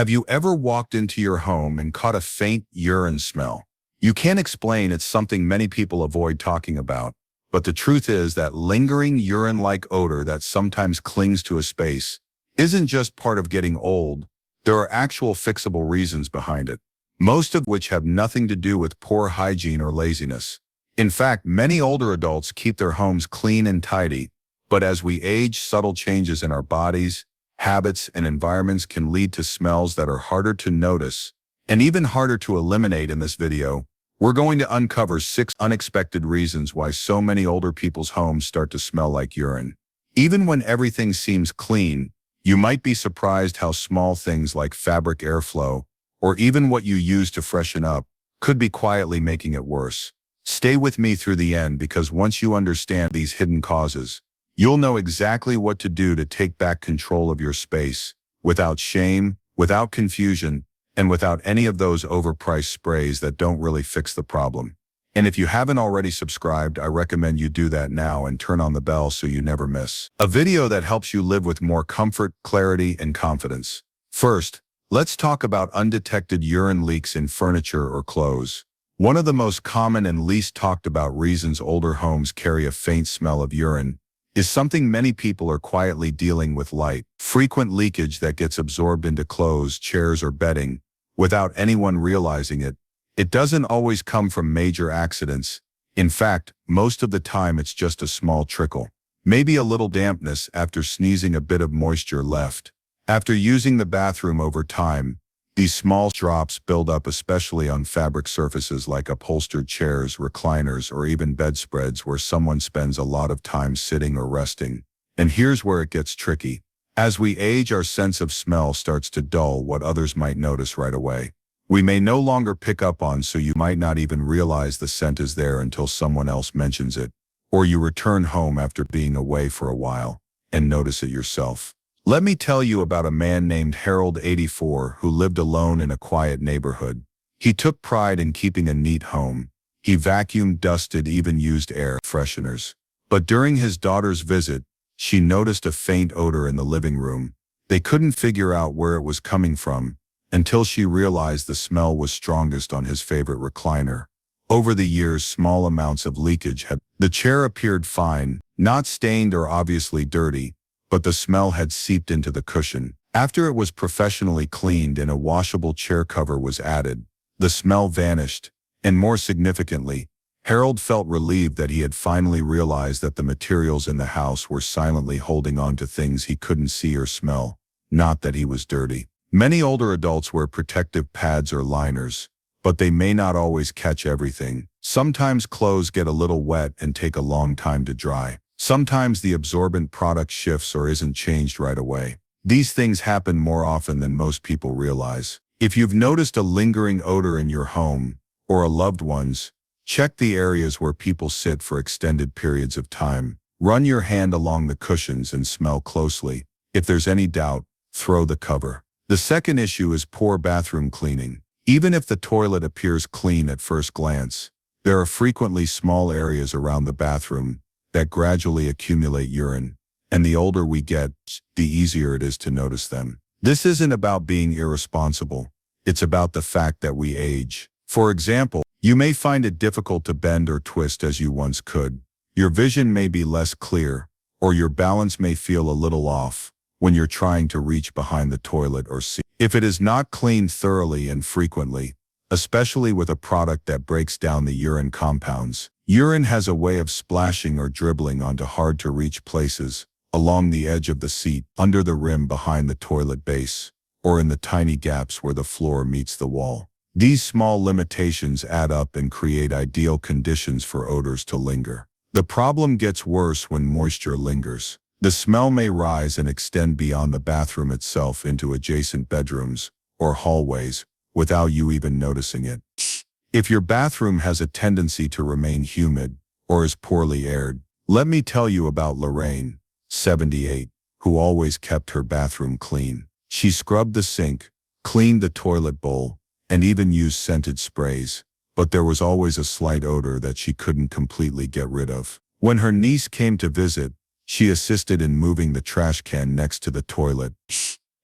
Have you ever walked into your home and caught a faint urine smell? You can't explain, it's something many people avoid talking about, but the truth is that lingering urine-like odor that sometimes clings to a space isn't just part of getting old. There are actual fixable reasons behind it, most of which have nothing to do with poor hygiene or laziness. In fact, many older adults keep their homes clean and tidy, but as we age, subtle changes in our bodies, habits, and environments can lead to smells that are harder to notice and even harder to eliminate. In this video, we're going to uncover 6 unexpected reasons why so many older people's homes start to smell like urine. Even when everything seems clean, you might be surprised how small things like fabric airflow or even what you use to freshen up could be quietly making it worse. Stay with me through the end, because once you understand these hidden causes, you'll know exactly what to do to take back control of your space without shame, without confusion, and without any of those overpriced sprays that don't really fix the problem. And if you haven't already subscribed, I recommend you do that now and turn on the bell so you never miss a video that helps you live with more comfort, clarity, and confidence. First, let's talk about undetected urine leaks in furniture or clothes. One of the most common and least talked about reasons older homes carry a faint smell of urine is something many people are quietly dealing with: frequent leakage that gets absorbed into clothes, chairs, or bedding without anyone realizing it. It doesn't always come from major accidents. In fact, most of the time it's just a small trickle. Maybe a little dampness after sneezing, a bit of moisture left after using the bathroom. Over time, these small drops build up, especially on fabric surfaces like upholstered chairs, recliners, or even bedspreads where someone spends a lot of time sitting or resting. And here's where it gets tricky. As we age, our sense of smell starts to dull what others might notice right away. We may no longer pick up on, so you might not even realize the scent is there until someone else mentions it, or you return home after being away for a while and notice it yourself. Let me tell you about a man named Harold, 84, who lived alone in a quiet neighborhood. He took pride in keeping a neat home. He vacuumed, dusted, even used air fresheners. But during his daughter's visit, she noticed a faint odor in the living room. They couldn't figure out where it was coming from until she realized the smell was strongest on his favorite recliner. Over the years, small amounts of leakage had. The chair appeared fine, not stained or obviously dirty, but the smell had seeped into the cushion. After it was professionally cleaned and a washable chair cover was added, the smell vanished. And more significantly, Harold felt relieved that he had finally realized that the materials in the house were silently holding on to things he couldn't see or smell, not that he was dirty. Many older adults wear protective pads or liners, but they may not always catch everything. Sometimes clothes get a little wet and take a long time to dry. Sometimes the absorbent product shifts or isn't changed right away. These things happen more often than most people realize. If you've noticed a lingering odor in your home or a loved one's, check the areas where people sit for extended periods of time. Run your hand along the cushions and smell closely. If there's any doubt, throw the cover. The second issue is poor bathroom cleaning. Even if the toilet appears clean at first glance, there are frequently small areas around the bathroom that gradually accumulate urine, and the older we get, the easier it is to notice them. This isn't about being irresponsible. It's about the fact that we age. For example, you may find it difficult to bend or twist as you once could. Your vision may be less clear, or your balance may feel a little off when you're trying to reach behind the toilet or sink. If it is not cleaned thoroughly and frequently, especially with a product that breaks down the urine compounds, urine has a way of splashing or dribbling onto hard-to-reach places, along the edge of the seat, under the rim behind the toilet base, or in the tiny gaps where the floor meets the wall. These small limitations add up and create ideal conditions for odors to linger. The problem gets worse when moisture lingers. The smell may rise and extend beyond the bathroom itself into adjacent bedrooms or hallways without you even noticing it. If your bathroom has a tendency to remain humid or is poorly aired, let me tell you about Lorraine, 78, who always kept her bathroom clean. She scrubbed the sink, cleaned the toilet bowl, and even used scented sprays, but there was always a slight odor that she couldn't completely get rid of. When her niece came to visit, she assisted in moving the trash can next to the toilet,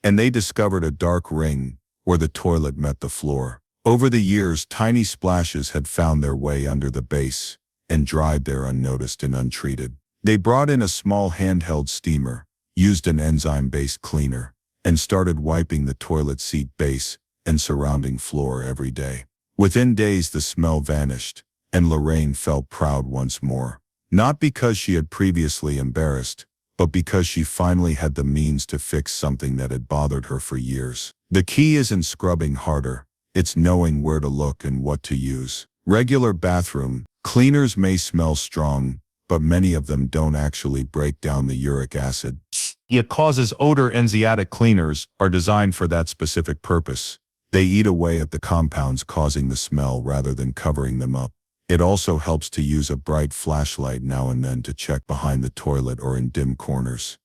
and they discovered a dark ring where the toilet met the floor. Over the years, tiny splashes had found their way under the base and dried there unnoticed and untreated. They brought in a small handheld steamer, used an enzyme-based cleaner, and started wiping the toilet seat base and surrounding floor every day. Within days, the smell vanished, and Lorraine felt proud once more. Not because she had previously embarrassed, but because she finally had the means to fix something that had bothered her for years. The key isn't scrubbing harder, it's knowing where to look and what to use. Regular bathroom cleaners may smell strong, but many of them don't actually break down the uric acid. It causes odor. Enzymatic cleaners are designed for that specific purpose. They eat away at the compounds causing the smell rather than covering them up. It also helps to use a bright flashlight now and then to check behind the toilet or in dim corners.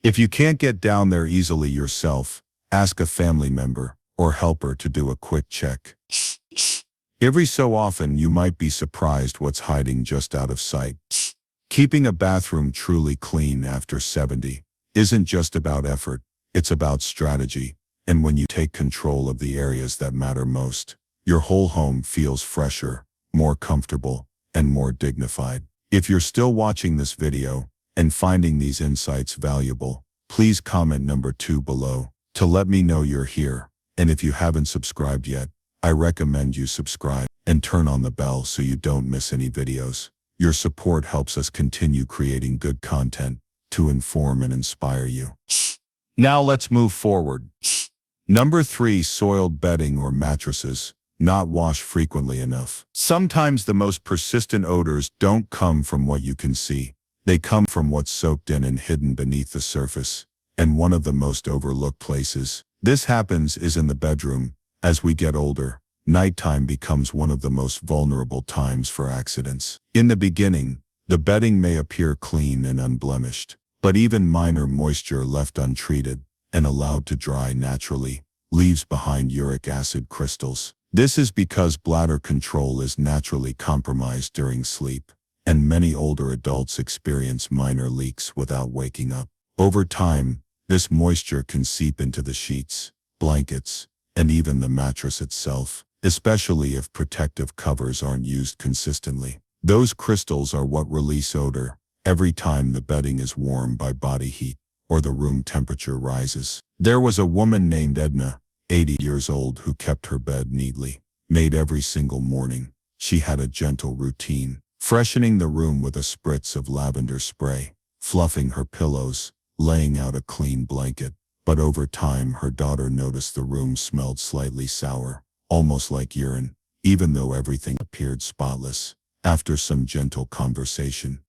If you can't get down there easily yourself, ask a family member or helper to do a quick check. Every so often you might be surprised what's hiding just out of sight. Keeping a bathroom truly clean after 70 isn't just about effort, it's about strategy. And when you take control of the areas that matter most, your whole home feels fresher, more comfortable, and more dignified. If you're still watching this video and finding these insights valuable, please comment number 2 below to let me know you're here. And if you haven't subscribed yet, I recommend you subscribe and turn on the bell so you don't miss any videos. Your support helps us continue creating good content to inform and inspire you. Now let's move forward. Number 3, soiled bedding or mattresses, not washed frequently enough. Sometimes the most persistent odors don't come from what you can see. They come from what's soaked in and hidden beneath the surface. And one of the most overlooked places this happens is in the bedroom. As we get older, nighttime becomes one of the most vulnerable times for accidents. In the beginning, the bedding may appear clean and unblemished, but even minor moisture left untreated and allowed to dry naturally leaves behind uric acid crystals. This is because bladder control is naturally compromised during sleep, and many older adults experience minor leaks without waking up. Over time, this moisture can seep into the sheets, blankets, and even the mattress itself, especially if protective covers aren't used consistently. Those crystals are what release odor every time the bedding is warmed by body heat or the room temperature rises. There was a woman named Edna, 80 years old, who kept her bed neatly made every single morning. She had a gentle routine, freshening the room with a spritz of lavender spray, fluffing her pillows, laying out a clean blanket. But over time, her daughter noticed the room smelled slightly sour, almost like urine, even though everything appeared spotless. After some gentle conversation,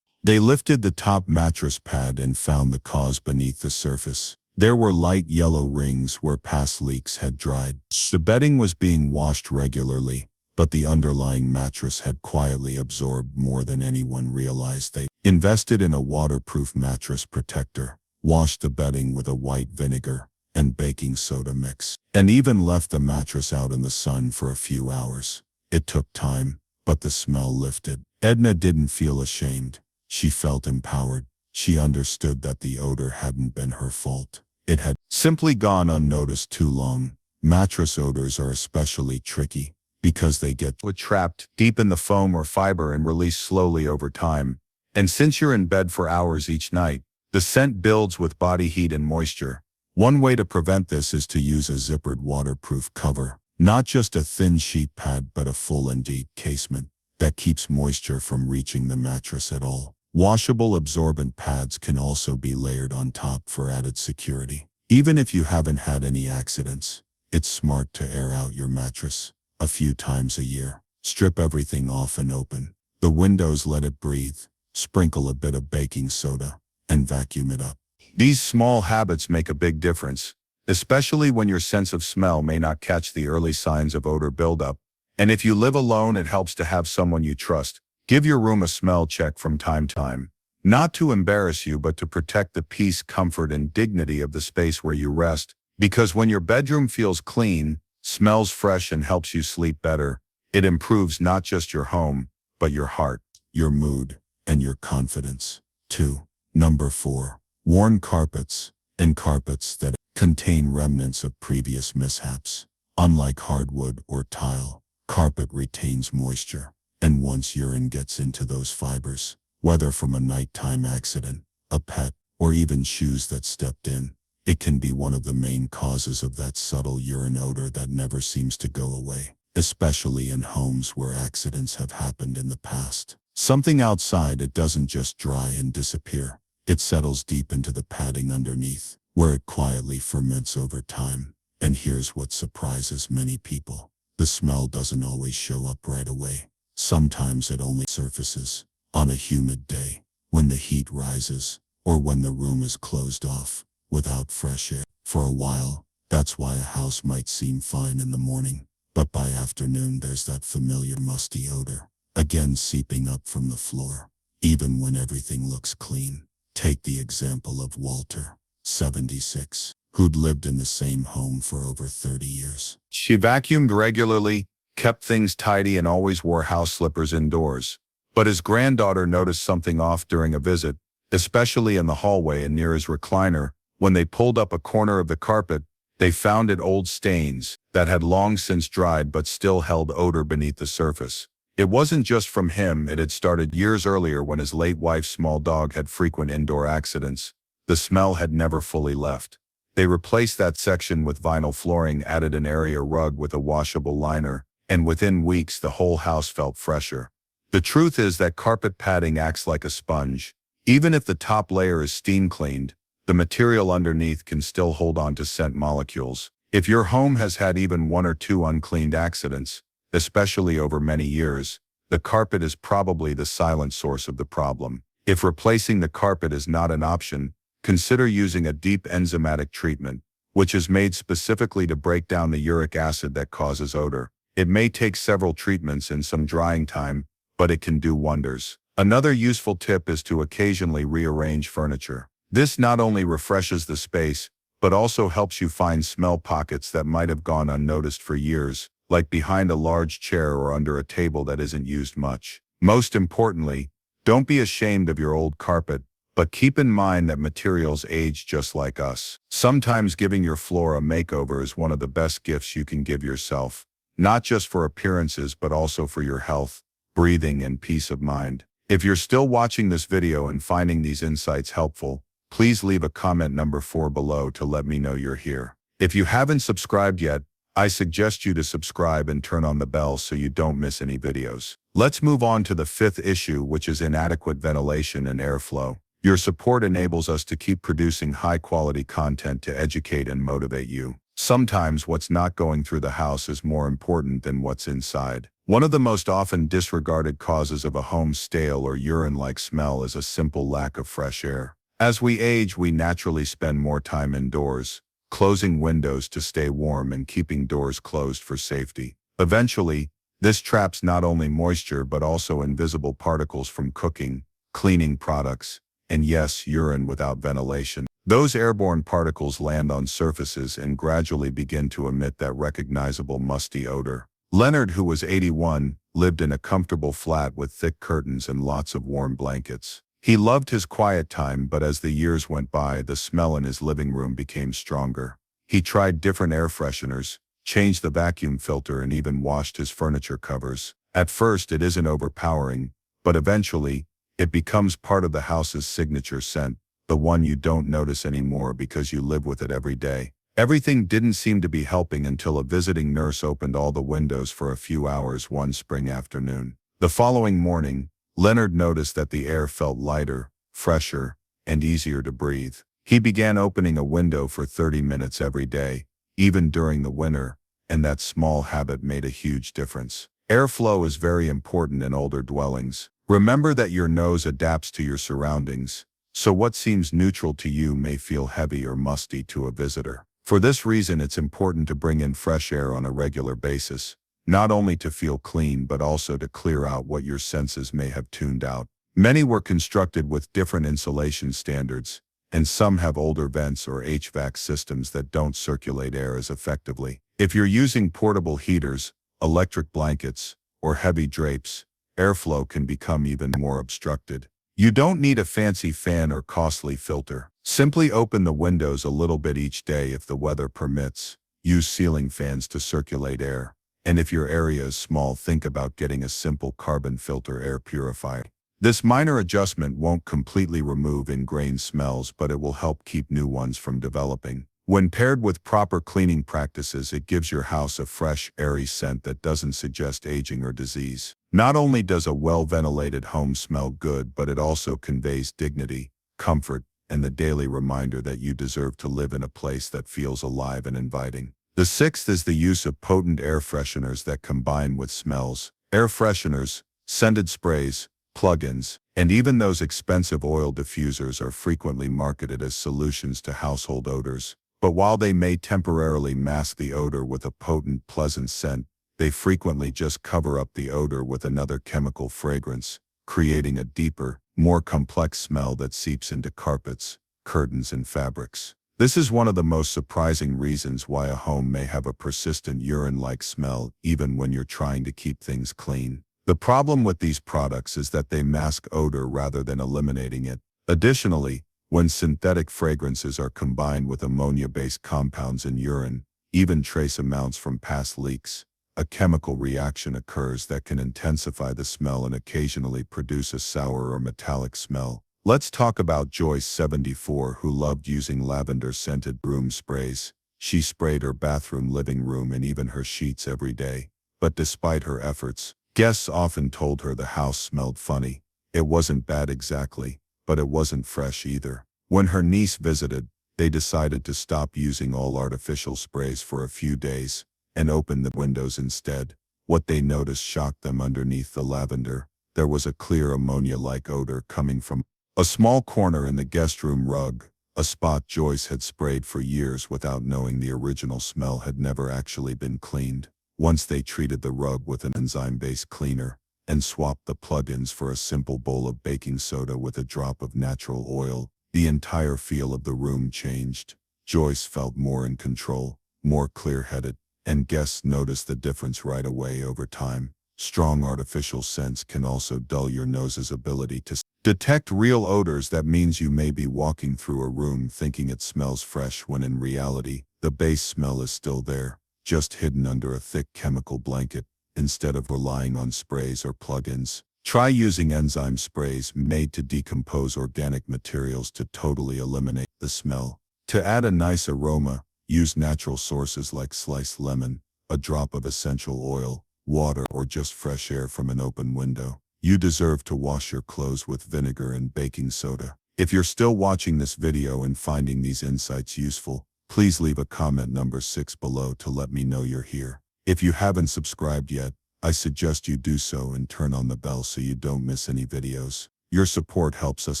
they lifted the top mattress pad and found the cause beneath the surface. There were light yellow rings where past leaks had dried. The bedding was being washed regularly, but the underlying mattress had quietly absorbed more than anyone realized. They invested in a waterproof mattress protector, washed the bedding with a white vinegar and baking soda mix, and even left the mattress out in the sun for a few hours. It took time, but the smell lifted. Edna didn't feel ashamed. She felt empowered. She understood that the odor hadn't been her fault. It had simply gone unnoticed too long. Mattress odors are especially tricky because they get trapped deep in the foam or fiber and release slowly over time. And since you're in bed for hours each night, the scent builds with body heat and moisture. One way to prevent this is to use a zippered waterproof cover, not just a thin sheet pad but a full and deep casement that keeps moisture from reaching the mattress at all. Washable absorbent pads can also be layered on top for added security. Even if you haven't had any accidents, it's smart to air out your mattress a few times a year. Strip everything off and open the windows, let it breathe, sprinkle a bit of baking soda, and vacuum it up. These small habits make a big difference, especially when your sense of smell may not catch the early signs of odor buildup. And if you live alone, it helps to have someone you trust. Give your room a smell check from time to time, not to embarrass you, but to protect the peace, comfort, and dignity of the space where you rest. Because when your bedroom feels clean, smells fresh, and helps you sleep better, it improves not just your home, but your heart, your mood, and your confidence. 2. Number 4. Worn carpets and carpets that contain remnants of previous mishaps. Unlike hardwood or tile, carpet retains moisture, and once urine gets into those fibers, whether from a nighttime accident, a pet, or even shoes that stepped in, it can be one of the main causes of that subtle urine odor that never seems to go away, especially in homes where accidents have happened in the past. Something outside it doesn't just dry and disappear. It settles deep into the padding underneath, where it quietly ferments over time. And here's what surprises many people. The smell doesn't always show up right away. Sometimes it only surfaces on a humid day, when the heat rises, or when the room is closed off, without fresh air. For a while, that's why a house might seem fine in the morning, but by afternoon there's that familiar musty odor, again seeping up from the floor, even when everything looks clean. Take the example of Walter, 76, who'd lived in the same home for over 30 years. She vacuumed regularly, kept things tidy, and always wore house slippers indoors. But his granddaughter noticed something off during a visit, especially in the hallway and near his recliner. When they pulled up a corner of the carpet, they found it old stains that had long since dried but still held odor beneath the surface. It wasn't just from him. It had started years earlier when his late wife's small dog had frequent indoor accidents. The smell had never fully left. They replaced that section with vinyl flooring, added an area rug with a washable liner, and within weeks the whole house felt fresher. The truth is that carpet padding acts like a sponge. Even if the top layer is steam cleaned, the material underneath can still hold on to scent molecules. If your home has had even one or two uncleaned accidents, especially over many years, the carpet is probably the silent source of the problem. If replacing the carpet is not an option, consider using a deep enzymatic treatment, which is made specifically to break down the uric acid that causes odor. It may take several treatments and some drying time, but it can do wonders. Another useful tip is to occasionally rearrange furniture. This not only refreshes the space, but also helps you find smell pockets that might have gone unnoticed for years, like behind a large chair or under a table that isn't used much. Most importantly, don't be ashamed of your old carpet, but keep in mind that materials age just like us. Sometimes giving your floor a makeover is one of the best gifts you can give yourself, not just for appearances but also for your health, breathing, and peace of mind. If you're still watching this video and finding these insights helpful, please leave a comment number 4 below to let me know you're here. If you haven't subscribed yet, I suggest you to subscribe and turn on the bell so you don't miss any videos. Let's move on to the 5th issue, which is inadequate ventilation and airflow. Your support enables us to keep producing high-quality content to educate and motivate you. Sometimes what's not going through the house is more important than what's inside. One of the most often disregarded causes of a home's stale or urine-like smell is a simple lack of fresh air. As we age, we naturally spend more time indoors, closing windows to stay warm and keeping doors closed for safety. Eventually, this traps not only moisture but also invisible particles from cooking, cleaning products, and yes, urine without ventilation. Those airborne particles land on surfaces and gradually begin to emit that recognizable musty odor. Leonard, who was 81, lived in a comfortable flat with thick curtains and lots of warm blankets. He loved his quiet time, but as the years went by, the smell in his living room became stronger. He tried different air fresheners, changed the vacuum filter, and even washed his furniture covers. At first, it isn't overpowering, but eventually, it becomes part of the house's signature scent, the one you don't notice anymore because you live with it every day. Everything didn't seem to be helping until a visiting nurse opened all the windows for a few hours one spring afternoon. The following morning, Leonard noticed that the air felt lighter, fresher, and easier to breathe. He began opening a window for 30 minutes every day, even during the winter, and that small habit made a huge difference. Airflow is very important in older dwellings. Remember that your nose adapts to your surroundings, so what seems neutral to you may feel heavy or musty to a visitor. For this reason, it's important to bring in fresh air on a regular basis, not only to feel clean but also to clear out what your senses may have tuned out. Many were constructed with different insulation standards, and some have older vents or HVAC systems that don't circulate air as effectively. If you're using portable heaters, electric blankets, or heavy drapes, airflow can become even more obstructed. You don't need a fancy fan or costly filter. Simply open the windows a little bit each day if the weather permits. Use ceiling fans to circulate air. And if your area is small, think about getting a simple carbon filter air purifier. This minor adjustment won't completely remove ingrained smells, but it will help keep new ones from developing. When paired with proper cleaning practices, it gives your house a fresh, airy scent that doesn't suggest aging or disease. Not only does a well-ventilated home smell good, but it also conveys dignity, comfort, and the daily reminder that you deserve to live in a place that feels alive and inviting. The sixth is the use of potent air fresheners that combine with smells. Air fresheners, scented sprays, plug-ins, and even those expensive oil diffusers are frequently marketed as solutions to household odors. But while they may temporarily mask the odor with a potent, pleasant scent, they frequently just cover up the odor with another chemical fragrance, creating a deeper, more complex smell that seeps into carpets, curtains, and fabrics. This is one of the most surprising reasons why a home may have a persistent urine-like smell even when you're trying to keep things clean. The problem with these products is that they mask odor rather than eliminating it. Additionally, when synthetic fragrances are combined with ammonia-based compounds in urine, even trace amounts from past leaks, a chemical reaction occurs that can intensify the smell and occasionally produce a sour or metallic smell. Let's talk about Joyce, 74, who loved using lavender-scented broom sprays. She sprayed her bathroom, living room, and even her sheets every day. But despite her efforts, guests often told her the house smelled funny. It wasn't bad exactly, but it wasn't fresh either. When her niece visited, they decided to stop using all artificial sprays for a few days and open the windows instead. What they noticed shocked them. Underneath the lavender, there was a clear ammonia-like odor coming from a small corner in the guest room rug, a spot Joyce had sprayed for years without knowing the original smell had never actually been cleaned. Once they treated the rug with an enzyme-based cleaner and swapped the plug-ins for a simple bowl of baking soda with a drop of natural oil, the entire feel of the room changed. Joyce felt more in control, more clear-headed, and guests noticed the difference right away. Over time, strong artificial scents can also dull your nose's ability to detect real odors. That means you may be walking through a room thinking it smells fresh when in reality, the base smell is still there, just hidden under a thick chemical blanket. Instead of relying on sprays or plug-ins, try using enzyme sprays made to decompose organic materials to totally eliminate the smell. To add a nice aroma, use natural sources like sliced lemon, a drop of essential oil, water, or just fresh air from an open window. You deserve to wash your clothes with vinegar and baking soda. If you're still watching this video and finding these insights useful, please leave a comment number 6 below to let me know you're here. If you haven't subscribed yet, I suggest you do so and turn on the bell so you don't miss any videos. Your support helps us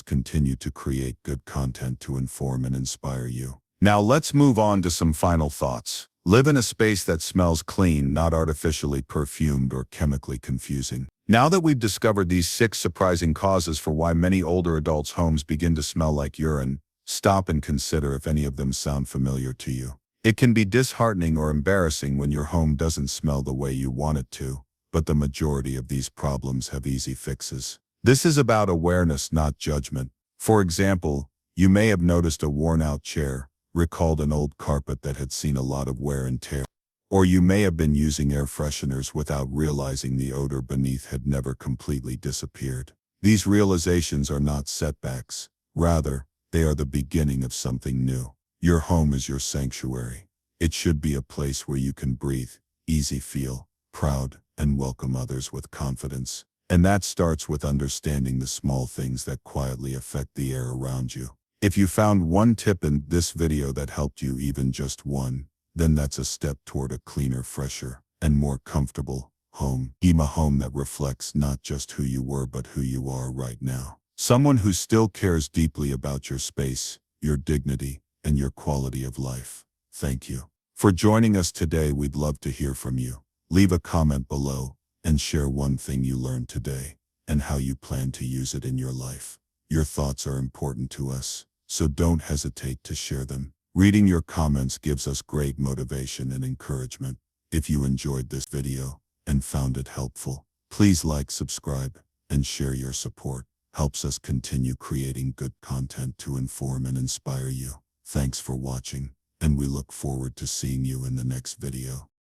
continue to create good content to inform and inspire you. Now let's move on to some final thoughts. Live in a space that smells clean, not artificially perfumed or chemically confusing. Now that we've discovered these 6 surprising causes for why many older adults' homes begin to smell like urine, stop and consider if any of them sound familiar to you. It can be disheartening or embarrassing when your home doesn't smell the way you want it to, but the majority of these problems have easy fixes. This is about awareness, not judgment. For example, you may have noticed a worn-out chair, recalled an old carpet that had seen a lot of wear and tear. Or you may have been using air fresheners without realizing the odor beneath had never completely disappeared. These realizations are not setbacks. Rather, they are the beginning of something new. Your home is your sanctuary. It should be a place where you can breathe, easy, feel proud, and welcome others with confidence. And that starts with understanding the small things that quietly affect the air around you. If you found one tip in this video that helped you, even just one, then that's a step toward a cleaner, fresher, and more comfortable home. A home that reflects not just who you were but who you are right now. Someone who still cares deeply about your space, your dignity, and your quality of life. Thank you for joining us today. We'd love to hear from you. Leave a comment below and share one thing you learned today and how you plan to use it in your life. Your thoughts are important to us, so don't hesitate to share them. Reading your comments gives us great motivation and encouragement. If you enjoyed this video and found it helpful, please like, subscribe, and share your support. helps us continue creating good content to inform and inspire you. Thanks for watching, and we look forward to seeing you in the next video.